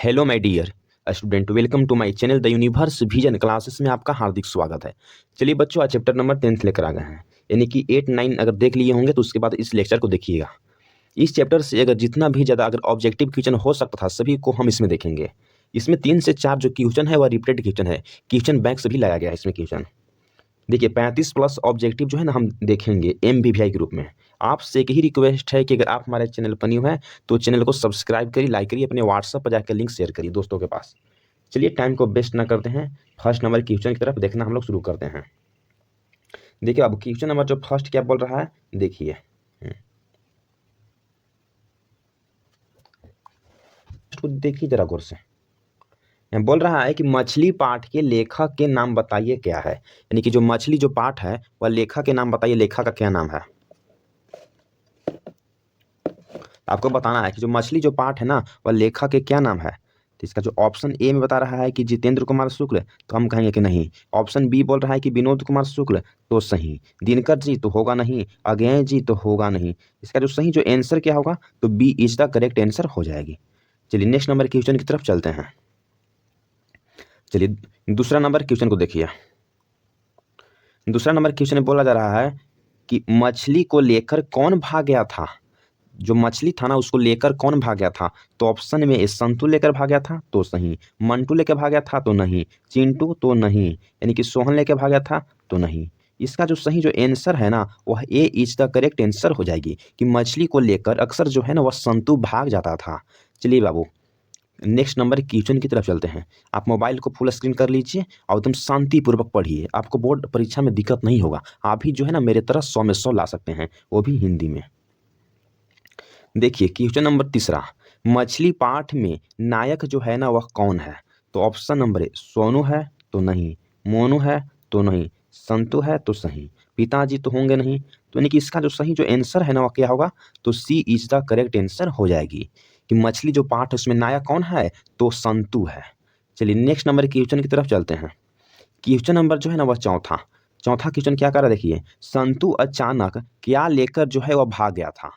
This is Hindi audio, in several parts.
Hello my dear student, welcome to my channel the universe vision classes में आपका हार्दिक स्वागत है। चलिए बच्चों, आज चैप्टर नंबर 10 लेकर आ गए हैं, यानी कि 8 9 अगर देख लिए होंगे तो उसके बाद इस लेक्चर को देखिएगा। इस चैप्टर से अगर जितना भी ज़्यादा अगर ऑब्जेक्टिव क्वेश्चन हो सकता था सभी को हम इसमें देखेंगे। इसमें 3 से 4 जो क्वेश्चन है वह रिपीटेड क्वेश्चन है, क्वेश्चन बैंक से भी लाया गया है इसमें क्वेश्चन। देखिए 35 प्लस ऑब्जेक्टिव जो है ना हम देखेंगे MVVI के रूप में। आपसे एक ही रिक्वेस्ट है कि अगर आप हमारे चैनल पर न्यू हैं तो चैनल को सब्सक्राइब करिए, लाइक करिए, अपने व्हाट्सएप पर जाकर लिंक शेयर करिए दोस्तों के पास। चलिए टाइम को वेस्ट ना करते हैं, फर्स्ट नंबर क्वेश्चन की तरफ देखना हम लोग शुरू करते हैं। देखिए अब क्वेश्चन नंबर जो फर्स्ट क्या बोल रहा है देखिए। तो देखिए जरा गौर से, बोल रहा है कि मछली पाठ के लेखक के नाम बताइए क्या है, यानी कि जो मछली जो पाठ है वह लेखक के नाम बताइए, लेखक का क्या नाम है। आपको बताना है कि जो मछली जो पाठ है ना वह लेखक के क्या नाम है। तो इसका जो ऑप्शन ए में बता रहा है कि जितेंद्र कुमार शुक्ल, तो हम कहेंगे कि नहीं। ऑप्शन बी बोल रहा है कि विनोद कुमार शुक्ल, तो सही। दिनकर जी तो होगा नहीं, अज्ञेय जी तो होगा नहीं। इसका जो सही जो आंसर क्या होगा, तो B is the correct answer हो जाएगी। चलिए नेक्स्ट नंबर क्वेश्चन की तरफ चलते हैं। चलिए दूसरा नंबर क्वेश्चन को देखिए। दूसरा नंबर क्वेश्चन में बोला जा रहा है कि मछली को लेकर कौन भाग गया था। जो मछली था ना उसको लेकर कौन भाग गया था। तो ऑप्शन में ए संतू लेकर भाग गया था, तो सही। मंटू लेकर भाग गया था, तो नहीं। चिंटू, तो नहीं। यानी कि सोहन लेकर भाग गया था, तो नहीं। इसका जो सही जो आंसर है ना वह ए इज द करेक्ट आंसर हो जाएगी कि मछली को लेकर अक्सर जो है ना वह संतू भाग जाता था। चलिए बाबू नेक्स्ट नंबर क्वेश्चन की तरफ चलते हैं। आप मोबाइल को फुल स्क्रीन कर लीजिए और एकदम शांतिपूर्वक पढ़िए, आपको बोर्ड परीक्षा में दिक्कत नहीं होगा। आप भी जो है ना मेरे तरह 100 में 100 ला सकते हैं, वो भी हिंदी में। देखिए क्वेश्चन नंबर तीसरा, मछली पाठ में नायक जो है ना वह कौन है। तो ऑप्शन नंबर ए सोनू है, तो नहीं। मोनू है, तो नहीं। संतू है, तो सही। पिताजी तो होंगे नहीं, तो यानी कि इसका जो सही जो आंसर है ना वह क्या होगा, तो सी इज द करेक्ट आंसर हो जाएगी कि मछली जो पाठ है उसमें नायक कौन है, तो संतू है। चलिए नेक्स्ट नंबर क्वेश्चन की तरफ चलते हैं। क्वेश्चन नंबर जो है ना वह चौथा। चौथा क्वेश्चन क्या कर रहा है देखिए, संतू अचानक क्या लेकर जो है वह भाग गया था।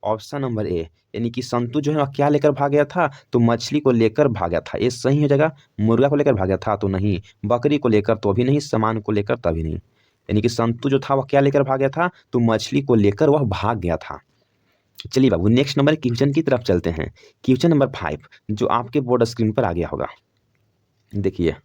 ऑप्शन नंबर ए यानी कि संतू जो है ना क्या लेकर भाग गया था, तो मछली को लेकर भाग गया था, ये सही हो जाएगा। मुर्गा को लेकर भाग गया था, तो नहीं। बकरी को लेकर, तो भी नहीं। सामान को लेकर, तभी नहीं। यानी कि संतू जो था वह क्या लेकर भाग गया था, तो मछली को लेकर वह भाग गया था। चलिए बाबू नेक्स्ट नंबर क्वेश्चन की तरफ चलते हैं। क्वेश्चन नंबर 5 जो आपके बोर्ड स्क्रीन पर आ गया होगा। देखिए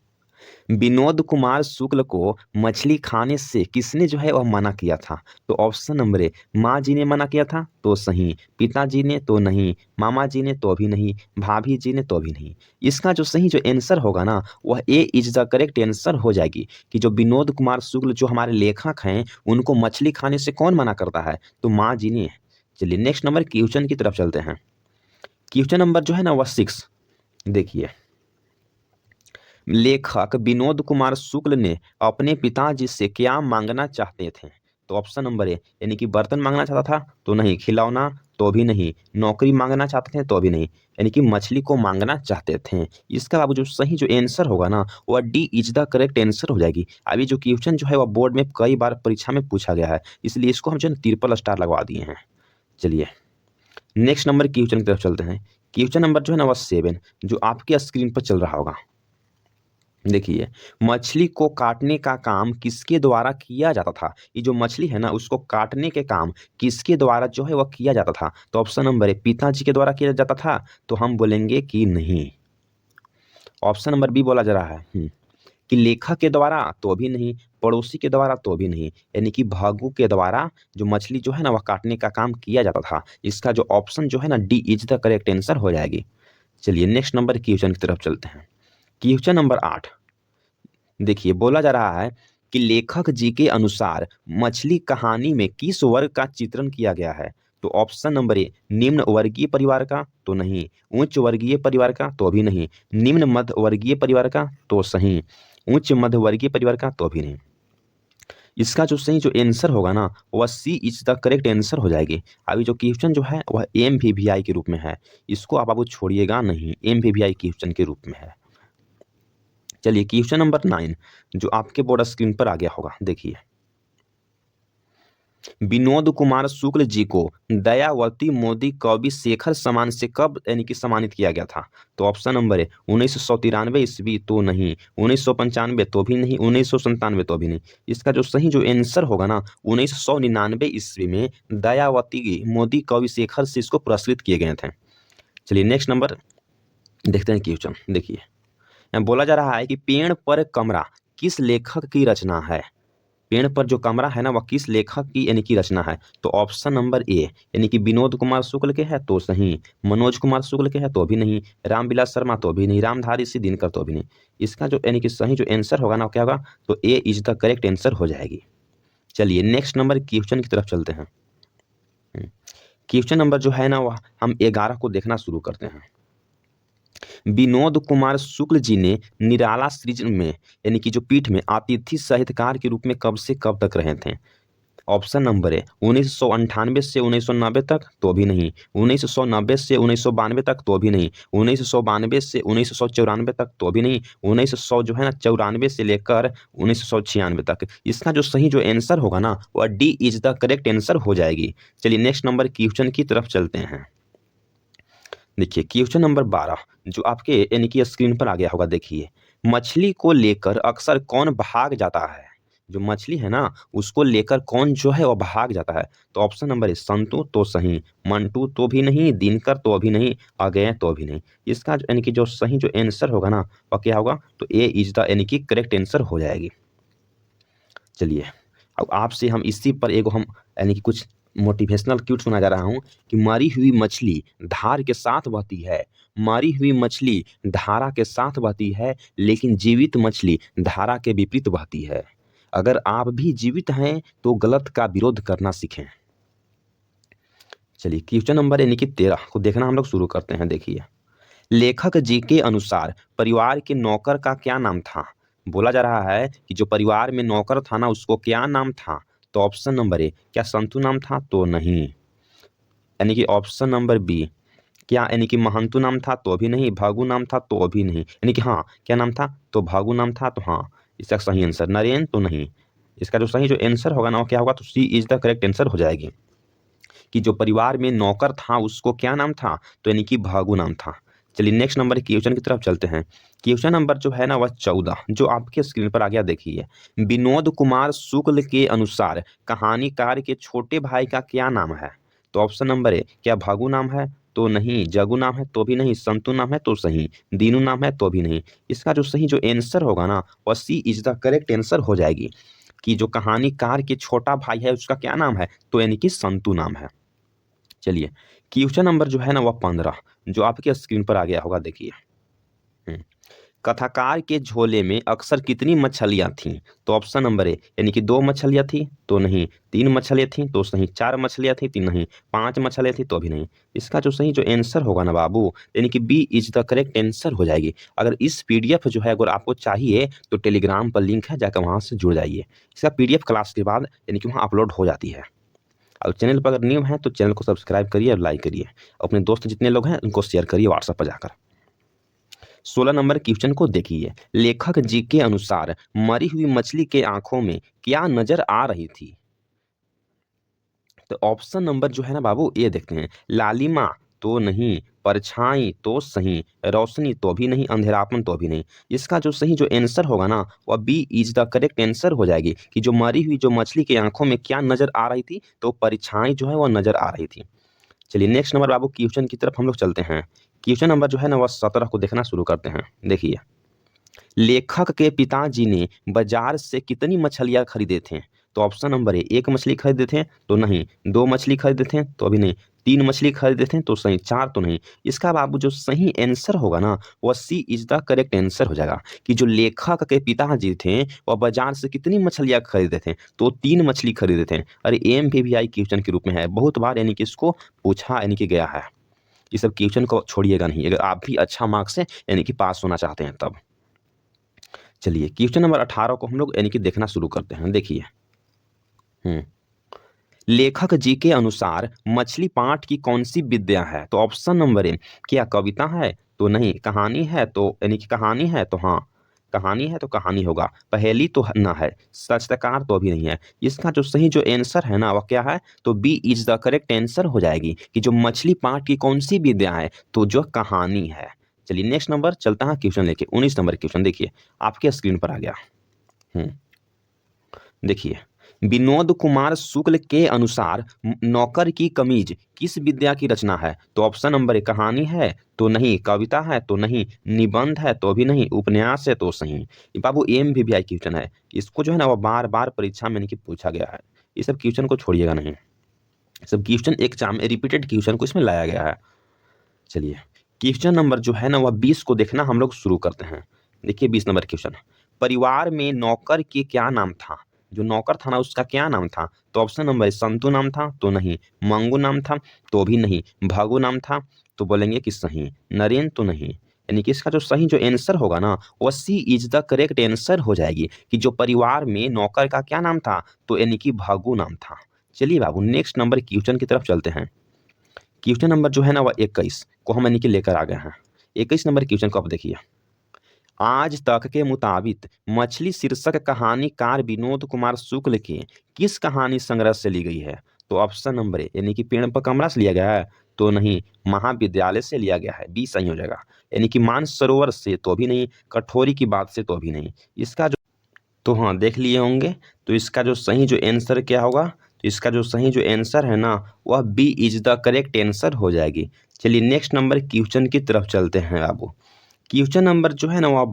विनोद कुमार शुक्ल को मछली खाने से किसने जो है वह मना किया था। तो ऑप्शन नंबर ए माँ जी ने मना किया था, तो सही। पिताजी ने, तो नहीं। मामा जी ने, तो भी नहीं। भाभी जी ने, तो भी नहीं। इसका जो सही जो आंसर होगा ना वह ए इज द करेक्ट आंसर हो जाएगी कि जो विनोद कुमार शुक्ल जो हमारे लेखक हैं उनको मछली खाने से कौन मना करता है, तो माँ जी ने। चलिए नेक्स्ट नंबर क्वेश्चन की तरफ चलते हैं। क्वेश्चन नंबर जो है ना वह 6। देखिए लेखक विनोद कुमार शुक्ल ने अपने पिताजी से क्या मांगना चाहते थे। तो ऑप्शन नंबर ए यानी कि बर्तन मांगना चाहता था, तो नहीं। खिलौना, तो भी नहीं। नौकरी मांगना चाहते थे, तो भी नहीं। यानी कि मछली को मांगना चाहते थे। इसका अब जो सही जो आंसर होगा ना वह D is the correct answer हो जाएगी। अभी जो क्वेश्चन जो है वह बोर्ड में कई बार परीक्षा में पूछा गया है, इसलिए इसको हम जो है ट्रिपल स्टार लगवा दिए हैं। चलिए नेक्स्ट नंबर क्वेश्चन की तरफ चलते हैं। क्वेश्चन नंबर जो है ना वह 7 जो आपके स्क्रीन पर चल रहा होगा। देखिए मछली को काटने का काम किसके द्वारा किया जाता था। ये जो मछली है ना उसको काटने के काम किसके द्वारा जो है वह किया जाता था। तो ऑप्शन नंबर ए पिताजी के द्वारा किया जाता था, तो हम बोलेंगे कि नहीं। ऑप्शन नंबर बी बोला जा रहा है कि लेखक के द्वारा, तो भी नहीं। पड़ोसी के द्वारा, तो भी नहीं। यानी कि भागू के द्वारा जो मछली जो है ना वह काटने का काम किया जाता था। इसका जो ऑप्शन जो है ना D is the correct answer हो जाएगी। चलिए नेक्स्ट नंबर क्वेश्चन की तरफ चलते हैं। Question number 8। देखिए बोला जा रहा है कि लेखक जी के अनुसार मछली कहानी में किस वर्ग का चित्रण किया गया है। तो ऑप्शन नंबर ए निम्न वर्गीय परिवार का, तो नहीं। उच्च वर्गीय परिवार का, तो भी नहीं। निम्न मध्य वर्गीय परिवार का, तो सही। उच्च मध्य वर्गीय परिवार का, तो भी नहीं। इसका जो सही जो आंसर होगा ना वह सी इज द करेक्ट आंसर हो जाएगी। अभी जो क्वेश्चन जो है वह MVVI के रूप में है, इसको आप बाबू छोड़िएगा नहीं, MVVI क्वेश्चन के रूप में है। चलिए क्वेश्चन नंबर 9 जो आपके बोर्ड स्क्रीन पर आ गया होगा। देखिए विनोद कुमार शुक्ल जी को दयावती मोदी कवि शेखर सम्मान से कब यानी कि सम्मानित किया गया था? तो ऑप्शन नंबर है 1993 ईस्वी तो नहीं, 1995 तो भी नहीं, 1997 तो भी नहीं। इसका जो सही जो आंसर होगा ना 1999 ईस्वी में दयावती मोदी कवि शेखर से इसको पुरस्कृत किए गए थे। चलिए नेक्स्ट नंबर देखते हैं क्वेश्चन। देखिए यहाँ बोला जा रहा है कि पेड़ पर कमरा किस लेखक की रचना है? पेड़ पर जो कमरा है ना वह किस लेखक की यानी कि रचना है? तो ऑप्शन नंबर ए यानी कि विनोद कुमार शुक्ल के है तो सही, मनोज कुमार शुक्ल के है तो भी नहीं, रामविलास शर्मा तो भी नहीं, रामधारी सिंह दिनकर तो भी नहीं। इसका जो यानी कि सही जो आंसर होगा ना वो क्या होगा? तो ए इज द करेक्ट आंसर हो जाएगी। चलिए नेक्स्ट नंबर क्वेश्चन की तरफ चलते हैं। क्वेश्चन नंबर जो है ना वह हम 11 को देखना शुरू करते हैं। विनोद कुमार शुक्ल जी ने निराला सृजन में यानी कि जो पीठ में अतिथि साहित्यकार के रूप में कब से कब तक रहे थे? ऑप्शन नंबर है 1998 से 1990 तक तो भी नहीं, 1990 से 1992 तक तो भी नहीं, 1992 से 1994 तक तो भी नहीं, 1900 जो है ना 94 से लेकर 1996 तक। इसका जो सही जो आंसर होगा ना वह D is the correct answer हो जाएगी। चलिए नेक्स्ट नंबर क्वेश्चन की तरफ चलते हैं। देखिए क्वेश्चन नंबर 12 जो आपके यानी कि स्क्रीन पर आ गया होगा। देखिए मछली को लेकर अक्सर कौन भाग जाता है? जो मछली है ना उसको लेकर कौन जो है वो भाग जाता है? तो ऑप्शन नंबर है संतू तो सही, मंटू तो भी नहीं, दिनकर तो भी नहीं, अगेय तो भी नहीं। इसका यानी कि जो सही जो आंसर होगा ना वह क्या होगा? तो ए इज द यानी कि करेक्ट आंसर हो जाएगी। चलिए अब आपसे हम इसी पर एक हम यानी कि कुछ मोटिवेशनल क्यूट सुना जा रहा हूँ कि मरी हुई मछली धार के साथ बहती है, मरी हुई मछली धारा के साथ बहती है, लेकिन जीवित मछली धारा के विपरीत बहती है। अगर आप भी जीवित हैं तो गलत का विरोध करना सीखें। चलिए क्वेश्चन नंबर यानी कि 13 को देखना हम लोग शुरू करते हैं। देखिए लेखक जी के अनुसार परिवार के नौकर का क्या नाम था? बोला जा रहा है कि जो परिवार में नौकर था ना उसको क्या नाम था? तो ऑप्शन नंबर ए क्या संतू नाम था? तो नहीं। यानी कि ऑप्शन नंबर बी क्या यानी कि महंतु नाम था? तो भी नहीं। भागु नाम था? तो भी नहीं। यानी कि हाँ क्या नाम था? तो भागु नाम था। तो हाँ इसका सही आंसर। नरेन तो नहीं। इसका जो सही जो आंसर होगा ना वो क्या होगा? तो सी इज द करेक्ट आंसर हो जाएगी। कि जो परिवार में नौकर था उसको क्या नाम था? तो यानी कि भागु नाम था। चलिए नेक्स्ट नंबर क्वेश्चन की तरफ चलते हैं। क्वेश्चन नंबर जो है ना वह 14 जो आपके स्क्रीन पर आ गया। देखिए विनोद कुमार शुक्ल के अनुसार कहानीकार के छोटे भाई का क्या नाम है? तो ऑप्शन नंबर है क्या भागु नाम है? तो नहीं। जगू नाम है? तो भी नहीं। संतु नाम है? तो सही। दीनू नाम है? तो भी नहीं। इसका जो सही जो आंसर होगा ना वह सी इज द करेक्ट आंसर हो जाएगी। कि जो कहानीकार के छोटा भाई है उसका क्या नाम है? तो यानी कि संतु नाम है। चलिए क्वेश्चन नंबर जो है ना वह 15 जो आपके स्क्रीन पर आ गया होगा। देखिए कथाकार के झोले में अक्सर कितनी मछलियां थीं? तो ऑप्शन नंबर ए यानी कि 2 मछलियां थी? तो नहीं। 3 मछलियां थी? तो सही। 4 मछलियां थी? तो नहीं। 5 मछलियां थी? तो भी नहीं। इसका जो सही जो आंसर होगा ना बाबू यानी कि B is the correct answer हो जाएगी। अगर इस पीडीएफ जो है अगर आपको चाहिए तो टेलीग्राम पर लिंक है, जाकर वहां से जुड़ जाइए। इसका पीडीएफ क्लास के बाद यानी कि वहाँ अपलोड हो जाती है। और चैनल पर अगर न्यू हैं तो चैनल को सब्सक्राइब करिए और लाइक करिए। अपने दोस्त जितने लोग हैं उनको शेयर करिए व्हाट्सएप पर जाकर। 16 नंबर क्वेश्चन को देखिए लेखक जी के अनुसार मरी हुई मछली के आंखों में क्या नजर आ रही थी? तो ऑप्शन नंबर जो है ना बाबू ये देखते हैं। लालिमा तो नहीं, परछाई तो सही, रोशनी तो भी नहीं, अंधेरापन तो भी नहीं। इसका जो सही जो आंसर होगा ना वह B is the correct answer हो जाएगी। कि जो मरी हुई जो मछली के आंखों में क्या नजर आ रही थी? तो परछाई जो है वह नजर आ रही थी। चलिए नेक्स्ट नंबर बाबू क्वेश्चन की तरफ हम लोग चलते हैं। क्वेश्चन नंबर जो है ना वह 17 को देखना शुरू करते हैं। देखिए लेखक के पिताजी ने बाजार से कितनी मछलियां खरीदे थे? तो ऑप्शन नंबर है 1 मछली खरीदे थे? तो नहीं। 2 मछली खरीदे थे? तो अभी नहीं। 3 मछली खरीदे थे? तो सही। 4 तो नहीं। इसका बाबू जो सही आंसर होगा ना वह सी इज द करेक्ट आंसर हो जाएगा। कि जो लेखक के पिताजी थे वह बाजार से कितनी मछलियां खरीदे थे? तो 3 मछली खरीदे थे। अरे एमपीवीआई क्वेश्चन के रूप में है, बहुत बार यानी कि इसको पूछा यानी कि गया है। ये सब क्वेश्चन को छोड़िएगा नहीं अगर आप भी अच्छा मार्क्स से यानी कि पास होना चाहते हैं तब। चलिए क्वेश्चन नंबर 18 को हम लोग यानी कि देखना शुरू करते हैं। देखिए हम्म लेखक जी के अनुसार मछली पाठ की कौन सी विद्या है? तो ऑप्शन नंबर ए क्या कविता है? तो नहीं। कहानी है? तो यानी कि कहानी है? तो हाँ कहानी है तो कहानी होगा, पहेली तो ना है, सचतकार तो अभी नहीं है। इसका जो सही जो आंसर है ना वह क्या है, तो B is the correct answer हो जाएगी कि जो मछली पाठ की कौन सी विद्या है, तो जो कहानी है। चलिए नेक्स्ट नंबर चलता है क्वेश्चन लेके, 19 नंबर क्वेश्चन देखिए आपके स्क्रीन पर आ गया। हम्म देखिए, विनोद कुमार शुक्ल के अनुसार नौकर की कमीज किस विद्या की रचना है? तो ऑप्शन नंबर ए कहानी है तो नहीं, कविता है तो नहीं, निबंध है तो भी नहीं, उपन्यास है तो सही। ये बाबू एमवीवीआई क्वेश्चन है, इसको जो है ना वो बार बार परीक्षा में यानी कि पूछा गया है। ये सब क्वेश्चन को छोड़िएगा नहीं, सब क्वेश्चन एग्जाम में रिपीटेड क्वेश्चन को इसमें लाया गया है। चलिए क्वेश्चन नंबर जो है ना वह 20 को देखना हम लोग शुरू करते हैं। देखिए 20 नंबर क्वेश्चन, परिवार में नौकर के क्या नाम था? जो नौकर था ना उसका क्या नाम था? तो ऑप्शन नंबर संतु नाम था तो नहीं, मंगू नाम था तो भी नहीं, भगु नाम था तो बोलेंगे कि सही, नरेन तो नहीं। यानी कि इसका जो सही जो आंसर होगा ना वह सी इज द करेक्ट आंसर हो जाएगी कि जो परिवार में नौकर का क्या नाम था, तो यानी कि भगु नाम था। चलिए बाबू नेक्स्ट नंबर क्वेश्चन की तरफ चलते हैं। क्वेश्चन नंबर जो है ना वह 21 को हम यानी कि लेकर आ गए हैं। 21 नंबर क्वेश्चन को आप देखिए, आज तक के मुताबिक मछली शीर्षक कहानीकार विनोद कुमार शुक्ल के किस कहानी संग्रह से ली गई है? तो ऑप्शन नंबर ए यानी कि पेड़ पर कमरा से लिया गया है तो नहीं, महाविद्यालय से लिया गया है, बी सही हो जाएगा। यानी कि मानसरोवर से तो भी नहीं, कठोरी की बात से तो भी नहीं। इसका जो तो हाँ देख लिए होंगे, तो इसका जो सही जो आंसर क्या होगा, तो इसका जो सही जो आंसर है ना वह B is the correct answer हो जाएगी। चलिए नेक्स्ट नंबर क्वेश्चन की तरफ चलते हैं बाबू। क्वेश्चन नंबर जो है ना वह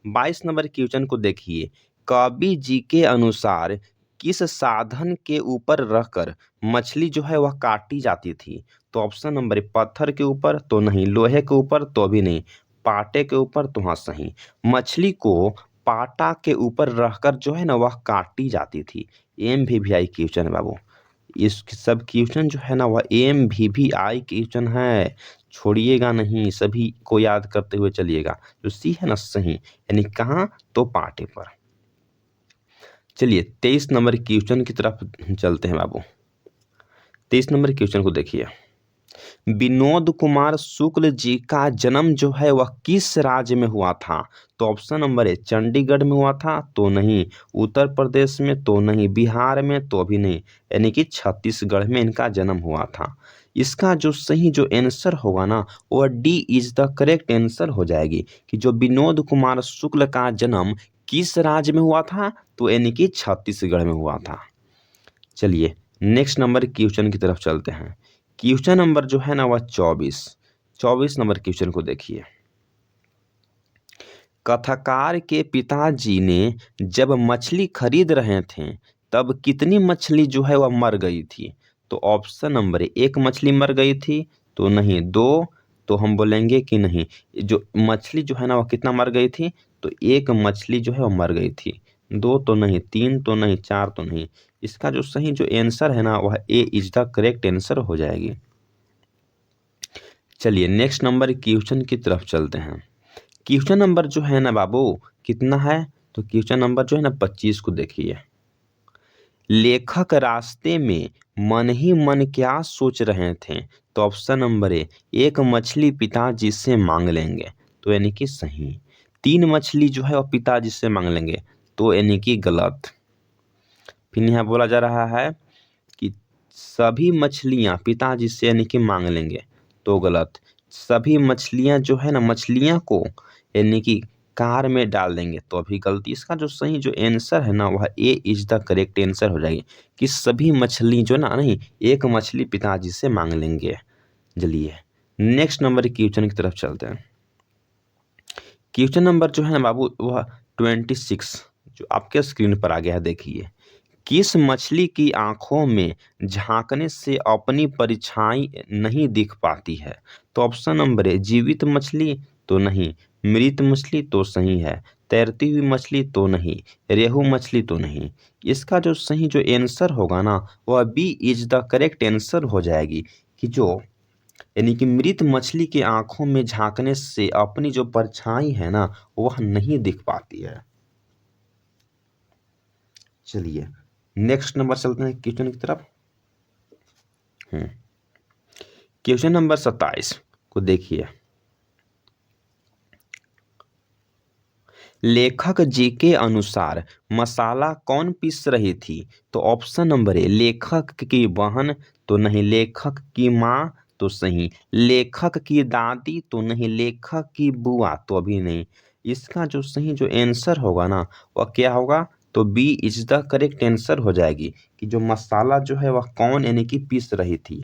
22 नंबर क्वेश्चन को देखिए, कवि जी के अनुसार किस साधन के ऊपर रखकर मछली जो है वह काटी जाती थी? तो ऑप्शन नंबर ए पत्थर के ऊपर तो नहीं, लोहे के ऊपर तो भी नहीं, पाटे के ऊपर तो हाँ सही। मछली को पाटा के ऊपर रखकर जो है ना वह काटी जाती थी। एमवीवीआई क्वेश्चन है बाबू, इस सब क्वेश्चन जो है ना वह एमवीवीआई क्वेश्चन है, छोड़िएगा नहीं, सभी को याद करते हुए चलिएगा। जो सी है ना सही, यानी कहाँ, तो पाटे पर। चलिए 23 नंबर क्वेश्चन की तरफ चलते हैं बाबू। 23 नंबर क्वेश्चन को देखिए, विनोद कुमार शुक्ल जी का जन्म जो है वह किस राज्य में हुआ था? तो ऑप्शन नंबर ए चंडीगढ़ में हुआ था तो नहीं, उत्तर प्रदेश में तो नहीं, बिहार में तो भी नहीं, यानी कि छत्तीसगढ़ में इनका जन्म हुआ था। इसका जो सही जो आंसर होगा ना वह D is the correct answer हो जाएगी कि जो विनोद कुमार शुक्ल का जन्म किस राज्य में हुआ था, तो यानी कि छत्तीसगढ़ में हुआ था। चलिए नेक्स्ट नंबर क्वेश्चन की तरफ चलते हैं। क्वेश्चन नंबर जो है ना वह 24 नंबर क्वेश्चन को देखिए, कथाकार के पिताजी ने जब मछली खरीद रहे थे तब कितनी मछली जो है वह मर गई थी? तो ऑप्शन नंबर एक मछली मर गई थी तो नहीं, दो तो हम बोलेंगे कि नहीं, जो मछली जो है ना वह कितना मर गई थी, तो एक मछली जो है वह मर गई थी, दो तो नहीं, तीन तो नहीं, चार तो नहीं। इसका जो सही जो आंसर है ना वह ए इज द करेक्ट आंसर हो जाएगी। चलिए नेक्स्ट नंबर क्वेश्चन की तरफ चलते हैं। क्वेश्चन नंबर जो है ना बाबू कितना है, तो क्वेश्चन नंबर जो है ना 25 को देखिए, लेखक रास्ते में मन ही मन क्या सोच रहे थे? तो ऑप्शन नंबर ए एक मछली पिताजी से मांग लेंगे तो यानी कि सही, तीन मछली जो है वो पिताजी से मांग लेंगे तो यानी कि गलत। फिर यहाँ बोला जा रहा है कि सभी मछलियाँ पिताजी से यानी कि मांग लेंगे तो गलत, सभी मछलियाँ जो है ना मछलियाँ को यानी कि कार में डाल देंगे तो अभी गलती। इसका जो सही जो आंसर है ना वह ए इज द करेक्ट आंसर हो जाएगी कि सभी मछली जो ना नहीं, एक मछली पिताजी से मांग लेंगे। चलिए नेक्स्ट नंबर क्वेश्चन की तरफ चलते हैं। क्वेश्चन नंबर जो है ना बाबू वह 26 जो आपके स्क्रीन पर आ गया है देखिए, किस मछली की आंखों में झांकने से अपनी परछाई नहीं दिख पाती है? तो ऑप्शन नंबर ए जीवित मछली तो नहीं, मृत मछली तो सही है, तैरती हुई मछली तो नहीं, रेहू मछली तो नहीं। इसका जो सही जो आंसर होगा ना वह B is the correct answer हो जाएगी कि जो यानी कि मृत मछली की आंखों में झांकने से अपनी जो परछाई है ना वह नहीं दिख पाती है। चलिए नेक्स्ट नंबर चलते हैं क्वेश्चन की तरफ। क्वेश्चन नंबर 27 को देखिए, लेखक जी के अनुसार मसाला कौन पीस रही थी? तो ऑप्शन नंबर ए लेखक की बहन, तो नहीं। लेखक की माँ, तो सही। लेखक की दादी, तो नहीं। लेखक की बुआ, तो अभी नहीं। इसका जो सही जो आंसर होगा ना वह क्या होगा? तो B is the correct answer हो जाएगी कि जो मसाला जो है वह कौन यानी कि पीस रही थी।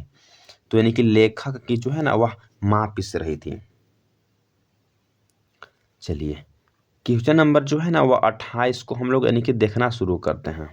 तो यानी कि लेखक की जो है ना वह माँ पीस रही थी। चलिए, क्वेश्चन नंबर जो है ना वह 28 को हम लोग यानी कि देखना शुरू करते हैं।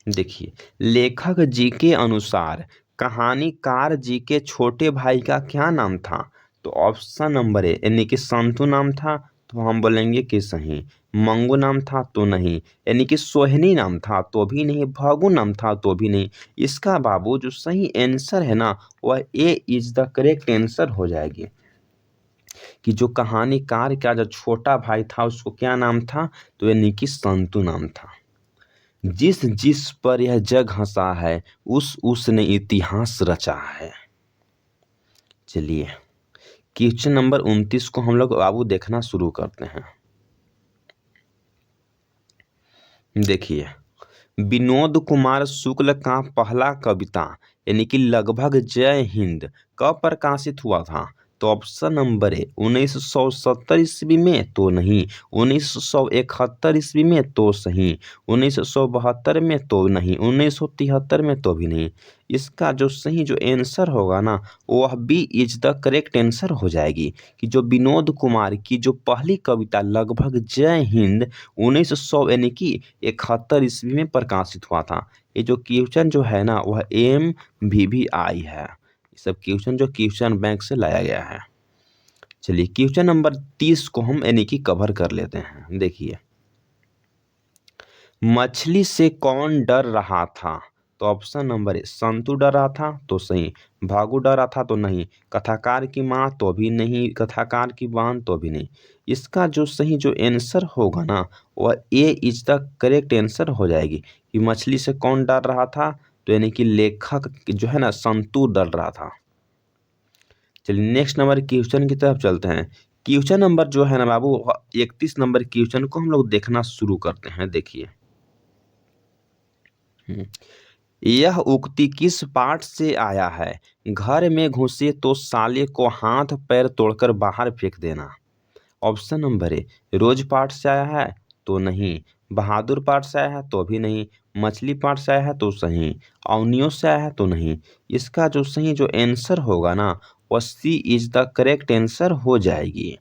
देखिए, लेखक जी के अनुसार कहानीकार जी के छोटे भाई का क्या नाम था? तो ऑप्शन नंबर ए यानी कि संतू नाम था, तो हम बोलेंगे कि सही। मंगू नाम था, तो नहीं। यानी कि सोहनी नाम था, तो भी नहीं। भगू नाम था, तो भी नहीं। इसका बाबू जो सही आंसर है ना वह ए इज द करेक्ट आंसर हो जाएगी कि जो कहानीकार का जो छोटा भाई था उसको क्या नाम था? तो यानी कि संतू नाम था। जिस जिस पर यह जग हंसा है उसने इतिहास रचा है। चलिए, क्वेश्चन नंबर 29 को हम लोग बाबू देखना शुरू करते हैं। देखिए, विनोद कुमार शुक्ल का पहला कविता यानी कि लगभग जय हिंद कब प्रकाशित हुआ था? तो ऑप्शन नंबर ए 1970 ईस्वी में, तो नहीं। 1971 ईस्वी में, तो सही। 1972 में, तो नहीं। 1973 में, तो भी नहीं। इसका जो सही जो आंसर होगा ना वह B is the correct answer हो जाएगी कि जो विनोद कुमार की जो पहली कविता लगभग जय हिंद 1900 यानी कि 71 ईस्वी में प्रकाशित हुआ था। ये जो क्वेश्चन जो है ना वह MVVI है। ये सब क्वेश्चन जो क्वेश्चन बैंक से लाया गया है। चलिए, क्वेश्चन नंबर 30 को हम यानी कि कवर कर लेते हैं। देखिए, मछली से कौन डर रहा था? तो ऑप्शन नंबर ए संतू डर रहा था, तो सही। भागू डर रहा था, तो नहीं। कथाकार की माँ, तो भी नहीं। कथाकार की बहन, तो भी नहीं। इसका जो सही जो आंसर होगा ना वह ए इज द करेक्ट आंसर हो जाएगी कि मछली से कौन डर रहा था? तो यानी कि लेखक जो है ना संतू डर रहा था। चलिए, नेक्स्ट नंबर क्वेश्चन की तरफ चलते हैं। क्वेश्चन नंबर जो है ना बाबू 31 नंबर क्वेश्चन को हम लोग देखना शुरू करते हैं। देखिए, यह उक्ति किस पाठ से आया है? घर में घुसे तो साले को हाथ पैर तोड़कर बाहर फेंक देना। ऑप्शन नंबर ए रोज पाठ से आया है, तो नहीं। बहादुर पाठ से आया है, तो भी नहीं। मछली पाठ से आया है, तो सही। अवनियों से आया है, तो नहीं। इसका जो सही जो आंसर होगा ना वह सी इज द करेक्ट आंसर हो जाएगी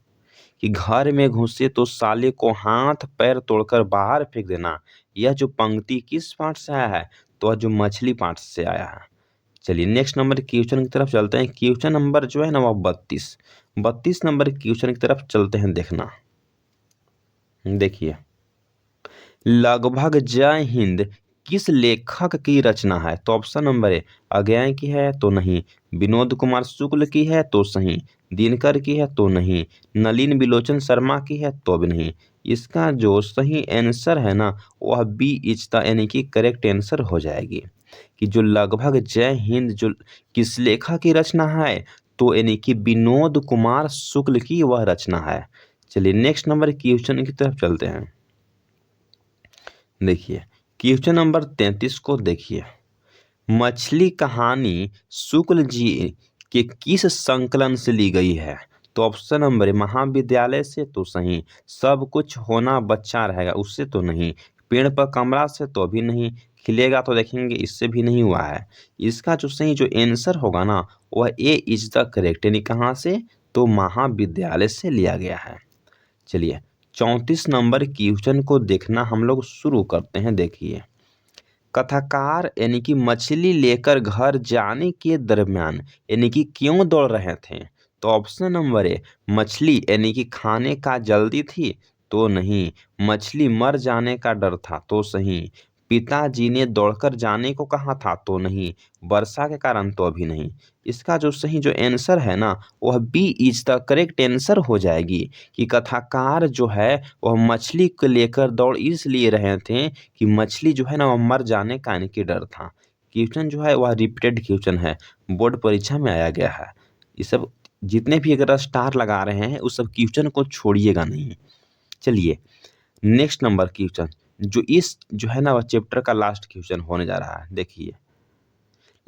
कि घर में घुसे तो साले को हाथ पैर तोड़कर बाहर फेंक देना। यह जो पंक्ति किस पाठ से आया है? तो वह जो मछली पाठ से आया है। चलिए, नेक्स्ट नंबर क्वेश्चन की तरफ चलते हैं। क्वेश्चन नंबर जो है ना वह 32 नंबर क्वेश्चन की तरफ चलते हैं। देखना, देखिए, लगभग जय हिंद किस लेखक की रचना है? तो ऑप्शन नंबर ए अज्ञेय की है, तो नहीं। विनोद कुमार शुक्ल की है, तो सही। दिनकर की है, तो नहीं। नलिन बिलोचन शर्मा की है, तो भी नहीं। इसका जो सही आंसर है ना वह बी इज द यानी कि करेक्ट आंसर हो जाएगी कि जो लगभग जय हिंद जो किस लेखक की रचना है? तो यानी कि विनोद कुमार शुक्ल की वह रचना है। चलिए, नेक्स्ट नंबर क्वेश्चन की तरफ चलते हैं। देखिए, क्वेश्चन नंबर 33 को देखिए। मछली कहानी शुक्ल जी के किस संकलन से ली गई है? तो ऑप्शन नंबर ए महाविद्यालय से, तो सही। सब कुछ होना बच्चा रहेगा उससे, तो नहीं। पेड़ पर कमरा से, तो भी नहीं। खिलेगा तो देखेंगे इससे भी नहीं हुआ है। इसका जो सही जो आंसर होगा ना वह ए इज द करेक्ट यानी कहाँ से? तो महाविद्यालय से लिया गया है। चलिए, 34 नंबर क्वेश्चन को देखना हम लोग शुरू करते हैं। देखिए, कथाकार यानी कि मछली लेकर घर जाने के दरमियान यानी कि क्यों दौड़ रहे थे? तो ऑप्शन नंबर ए मछली यानी कि खाने का जल्दी थी, तो नहीं। मछली मर जाने का डर था, तो सही। पिताजी ने दौड़कर जाने को कहा था, तो नहीं। वर्षा के कारण, तो अभी नहीं। इसका जो सही जो आंसर है ना वह B is the correct answer हो जाएगी कि कथाकार जो है वह मछली को लेकर दौड़ इसलिए रहे थे कि मछली जो है ना वह मर जाने का इनके डर था। क्वेश्चन जो है वह रिपीटेड क्वेश्चन है, बोर्ड परीक्षा में आया गया है। ये सब जितने भी अगर स्टार लगा रहे हैं उस सब क्वेश्चन को छोड़िएगा नहीं। चलिए नेक्स्ट नंबर क्वेश्चन जो है ना वह चैप्टर का लास्ट क्वेश्चन होने जा रहा है। देखिए,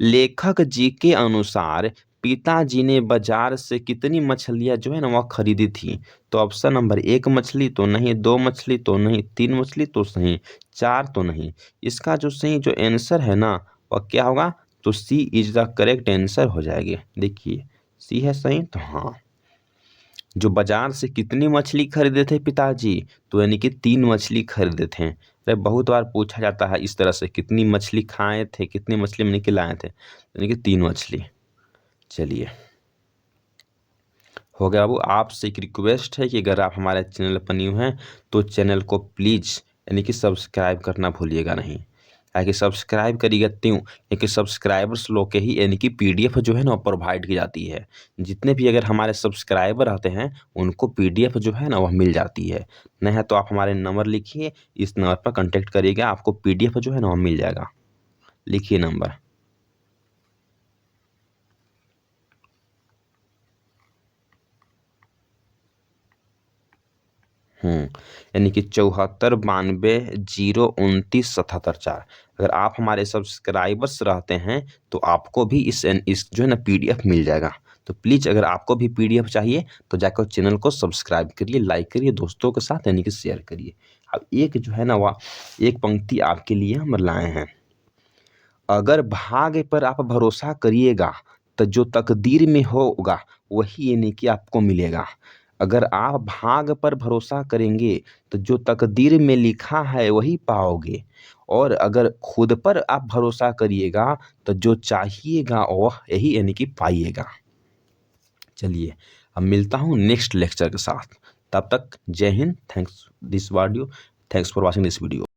लेखक जी के अनुसार पिताजी ने बाजार से कितनी मछलियां जो है ना वह खरीदी थी? तो ऑप्शन नंबर 1 मछली तो नहीं, 2 मछली तो नहीं, 3 मछली तो सही, 4 तो नहीं। इसका जो सही जो आंसर है ना वह क्या होगा? तो सी इज द करेक्ट आंसर हो जाएगी। देखिए सी है सही, तो हाँ, जो बाजार से कितनी मछली खरीदे थे पिताजी? तो यानी कि 3 मछली खरीदे थे। अरे बहुत बार पूछा जाता है इस तरह से, कितनी मछली खाए थे, कितनी मछली हमने खिलाए थे, यानी कि 3 मछली। चलिए हो गया बाबू। आपसे एक रिक्वेस्ट है कि अगर आप हमारे चैनल पर न्यू हैं तो चैनल को प्लीज़ यानी कि सब्सक्राइब करना भूलिएगा नहीं। ताकि सब्सक्राइब करिएगा क्यों? क्योंकि सब्सक्राइबर्स लोग के ही यानी कि पीडीएफ जो है ना प्रोवाइड की जाती है। जितने भी अगर हमारे सब्सक्राइबर रहते हैं उनको पीडीएफ जो है ना वह मिल जाती है। नहीं है तो आप हमारे नंबर लिखिए, इस नंबर पर कॉन्टैक्ट करिएगा, आपको पीडीएफ जो है ना वह मिल जाएगा। लिखिए नंबर। यानी कि 74 92 0 29 77 4। अगर आप हमारे सब्सक्राइबर्स रहते हैं तो आपको भी इस जो है ना पीडीएफ मिल जाएगा। तो प्लीज़ अगर आपको भी पीडीएफ चाहिए तो जाकर चैनल को सब्सक्राइब करिए, लाइक करिए, दोस्तों के साथ यानी कि शेयर करिए। अब एक जो है ना वह एक पंक्ति आपके लिए हम लाए हैं। अगर भाग्य पर आप भरोसा करिएगा तो जो तकदीर में होगा वही यानी कि आपको मिलेगा। अगर आप भाग्य पर भरोसा करेंगे तो जो तकदीर में लिखा है वही पाओगे, और अगर खुद पर आप भरोसा करिएगा तो जो चाहिएगा वह यही यानी कि पाइएगा। चलिए अब मिलता हूँ नेक्स्ट लेक्चर के साथ। तब तक जय Hind. Thanks for watching this video.